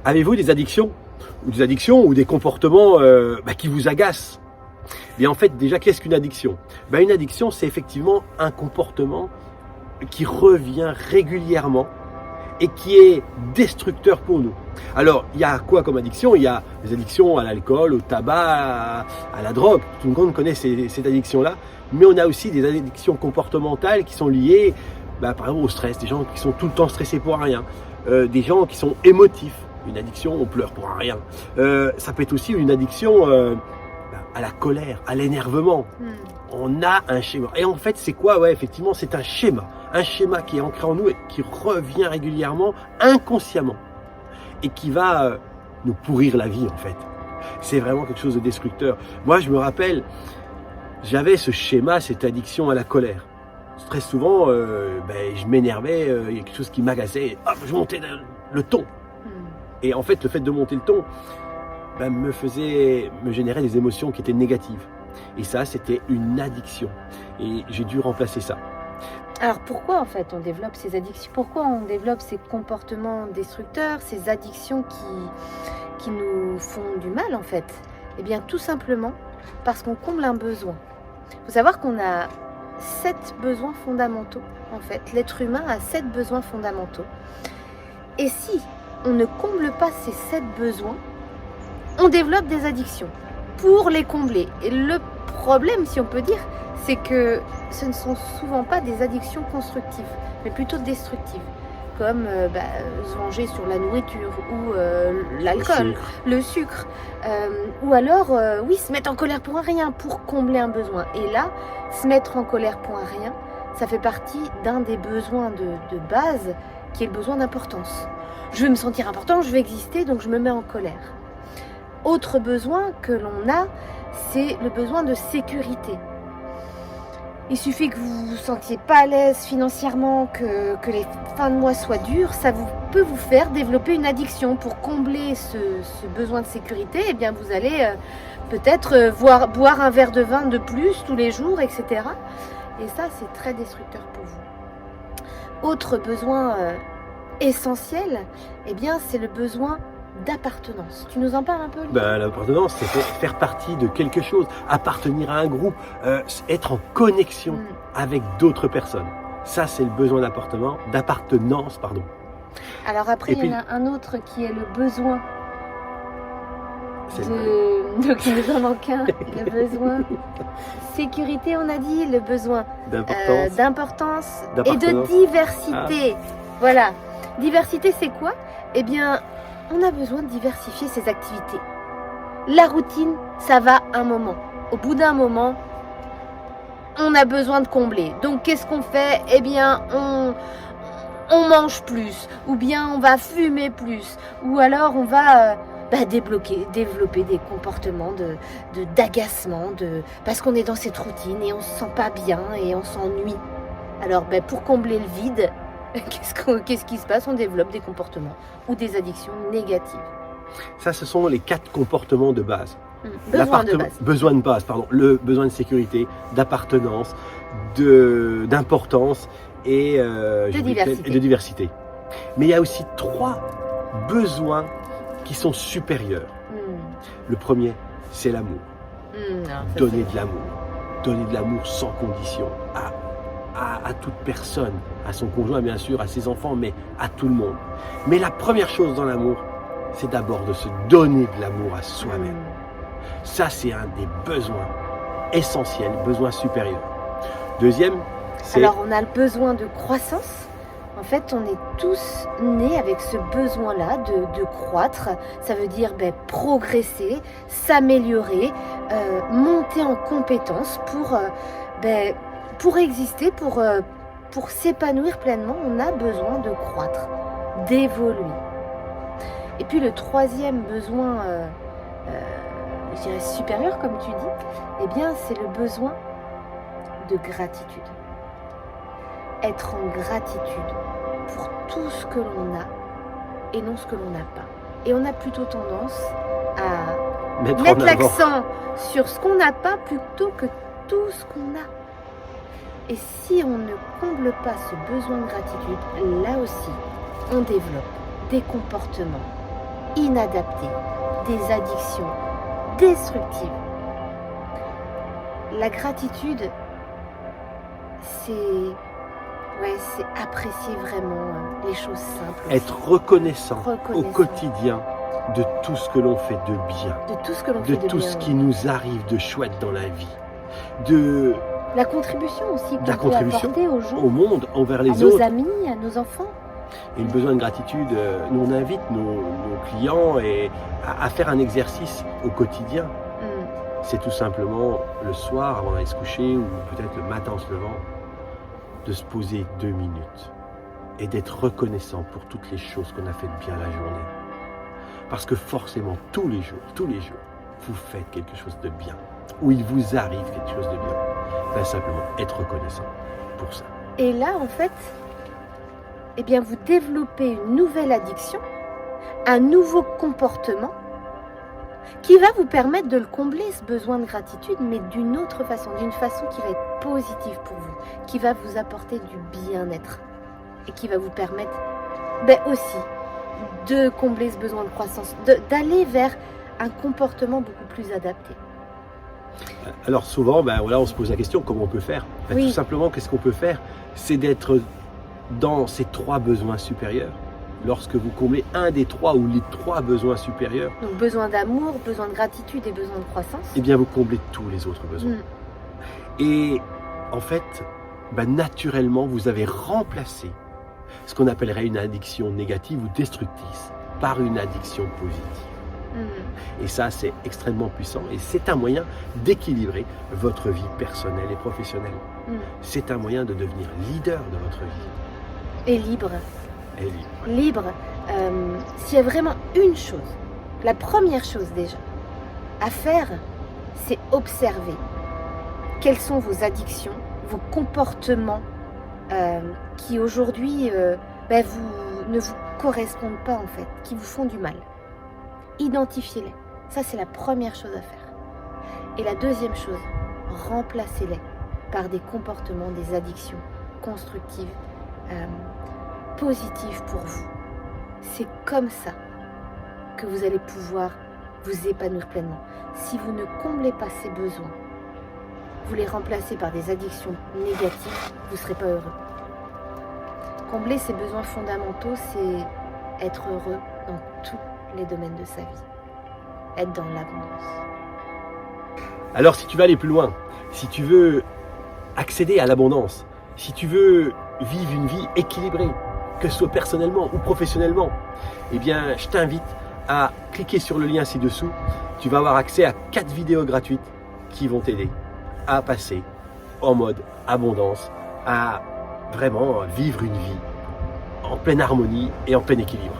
Avez-vous des addictions ou des comportements qui vous agacent? Bien en fait, déjà, qu'est-ce qu'une addiction? Une addiction, c'est effectivement un comportement qui revient régulièrement et qui est destructeur pour nous. Alors, il y a quoi comme addiction? Il y a des addictions à l'alcool, au tabac, à la drogue. Tout le monde connaît cette addiction-là. Mais on a aussi des addictions comportementales qui sont liées, par exemple, au stress. Des gens qui sont tout le temps stressés pour rien. Des gens qui sont émotifs. Une addiction, on pleure pour rien. Ça peut être aussi une addiction à la colère, à l'énervement. On a un schéma. Et en fait, c'est quoi? Ouais, effectivement, c'est un schéma. Un schéma qui est ancré en nous et qui revient régulièrement, inconsciemment. Et qui va nous pourrir la vie, en fait. C'est vraiment quelque chose de destructeur. Moi, je me rappelle, j'avais ce schéma, cette addiction à la colère. Très souvent, je m'énervais, il y a quelque chose qui m'agaçait. Hop, je montais le ton. Et en fait, le fait de monter le ton me générait des émotions qui étaient négatives. Et ça, c'était une addiction. Et j'ai dû remplacer ça. Alors pourquoi en fait on développe ces addictions? Pourquoi on développe ces comportements destructeurs, ces addictions qui nous font du mal en fait? Eh bien tout simplement parce qu'on comble un besoin. Il faut savoir qu'on a 7 besoins fondamentaux en fait. L'être humain a 7 besoins fondamentaux. Et si on ne comble pas ces 7 besoins, on développe des addictions pour les combler. Et le problème, si on peut dire, c'est que ce ne sont souvent pas des addictions constructives, mais plutôt destructives, comme se venger sur la nourriture ou l'alcool, le sucre, ou alors, se mettre en colère pour un rien, pour combler un besoin. Et là, se mettre en colère pour un rien, ça fait partie d'un des besoins de base, qui est le besoin d'importance. Je veux me sentir important, je veux exister, donc je me mets en colère. Autre besoin que l'on a, c'est le besoin de sécurité. Il suffit que vous vous sentiez pas à l'aise financièrement, que les fins de mois soient dures, ça peut vous faire développer une addiction. Pour combler ce besoin de sécurité, eh bien vous allez peut-être boire un verre de vin de plus tous les jours, etc. Et ça, c'est très destructeur pour vous. Autre besoin essentiel, eh bien c'est le besoin d'appartenance. Tu nous en parles un peu? L'appartenance, c'est faire partie de quelque chose, appartenir à un groupe, être en connexion avec d'autres personnes. Ça, c'est le besoin d'appartenance. Alors après, il y en a un autre qui est le besoin donc il nous en manque un. Le besoin sécurité, on a dit, le besoin d'importance et de diversité. Voilà. Diversité, c'est quoi? Eh bien, on a besoin de diversifier ses activités. La routine, ça va un moment. Au bout d'un moment, on a besoin de combler. Donc, qu'est-ce qu'on fait? Eh bien, on mange plus, ou bien on va fumer plus, ou alors on va développer des comportements d'agacement, parce qu'on est dans cette routine et on se sent pas bien et on s'ennuie. Alors, pour combler le vide, qu'est-ce qui se passe? On développe des comportements ou des addictions négatives. Ça, ce sont les 4 comportements de base. Besoin de base. Le besoin de sécurité, d'appartenance, d'importance et de diversité. Mais il y a aussi 3 besoins qui sont supérieurs. Le premier, c'est l'amour. Donner de l'amour sans condition à toute personne, à son conjoint bien sûr, à ses enfants, mais à tout le monde. Mais la première chose dans l'amour, c'est d'abord de se donner de l'amour à soi-même. Ça, c'est un des besoins essentiels, besoins supérieurs. Deuxième, c'est... Alors, on a le besoin de croissance. En fait, on est tous nés avec ce besoin-là de croître. Ça veut dire progresser, s'améliorer, monter en compétences pour exister, pour s'épanouir pleinement. On a besoin de croître, d'évoluer. Et puis le troisième besoin, je dirais supérieur comme tu dis, eh bien c'est le besoin de gratitude. Être en gratitude pour tout ce que l'on a et non ce que l'on n'a pas. Et on a plutôt tendance à mettre l'accent sur ce qu'on n'a pas plutôt que tout ce qu'on a. Et si on ne comble pas ce besoin de gratitude, là aussi, on développe des comportements inadaptées, des addictions destructives. La gratitude, c'est apprécier vraiment les choses simples. Être reconnaissant au Reconnaissant. quotidien de tout ce que l'on fait de bien, De tout ce que l'on de fait de tout bien. ce qui nous arrive de chouette dans la vie, de La contribution aussi qu'on La peut contribution apporter aux gens, au monde, envers à les nos autres. amis, à nos enfants. Et le besoin de gratitude, nous on invite nos clients à faire un exercice au quotidien. C'est tout simplement le soir avant d'aller se coucher ou peut-être le matin en se levant, de se poser 2 minutes et d'être reconnaissant pour toutes les choses qu'on a fait de bien la journée. Parce que forcément, tous les jours, vous faites quelque chose de bien, ou il vous arrive quelque chose de bien. Ben, simplement être reconnaissant pour ça. Et là, en fait, eh bien, vous développez une nouvelle addiction, un nouveau comportement qui va vous permettre de le combler, ce besoin de gratitude, mais d'une autre façon, d'une façon qui va être positive pour vous, qui va vous apporter du bien-être et qui va vous permettre aussi de combler ce besoin de croissance, d'aller vers un comportement beaucoup plus adapté. Alors souvent, on se pose la question, comment on peut faire ? Oui. Tout simplement, qu'est-ce qu'on peut faire ? C'est d'être dans ces 3 besoins supérieurs. Lorsque vous comblez un des 3 ou les 3 besoins supérieurs, Donc besoin d'amour, besoin de gratitude et besoin de croissance. eh bien vous comblez tous les autres besoins. Et en fait, naturellement, vous avez remplacé ce qu'on appellerait une addiction négative ou destructrice par une addiction positive. Et ça, c'est extrêmement puissant et c'est un moyen d'équilibrer votre vie personnelle et professionnelle. C'est un moyen de devenir leader de votre vie. Et libre. Et libre. Libre. S'il y a vraiment une chose, la première chose déjà à faire, c'est observer quelles sont vos addictions, vos comportements qui aujourd'hui ne vous correspondent pas en fait, qui vous font du mal. Identifiez-les. Ça, c'est la première chose à faire. Et la deuxième chose, remplacez-les par des comportements, des addictions constructives, positives pour vous. C'est comme ça que vous allez pouvoir vous épanouir pleinement. Si vous ne comblez pas ces besoins, vous les remplacez par des addictions négatives, vous ne serez pas heureux. Combler ces besoins fondamentaux, c'est être heureux dans tous les domaines de sa vie. Être dans l'abondance. Alors si tu veux aller plus loin, si tu veux accéder à l'abondance, si tu veux vivre une vie équilibrée, que ce soit personnellement ou professionnellement, eh bien je t'invite à cliquer sur le lien ci-dessous. Tu vas avoir accès à 4 vidéos gratuites qui vont t'aider à passer en mode abondance, à vraiment vivre une vie en pleine harmonie et en plein équilibre.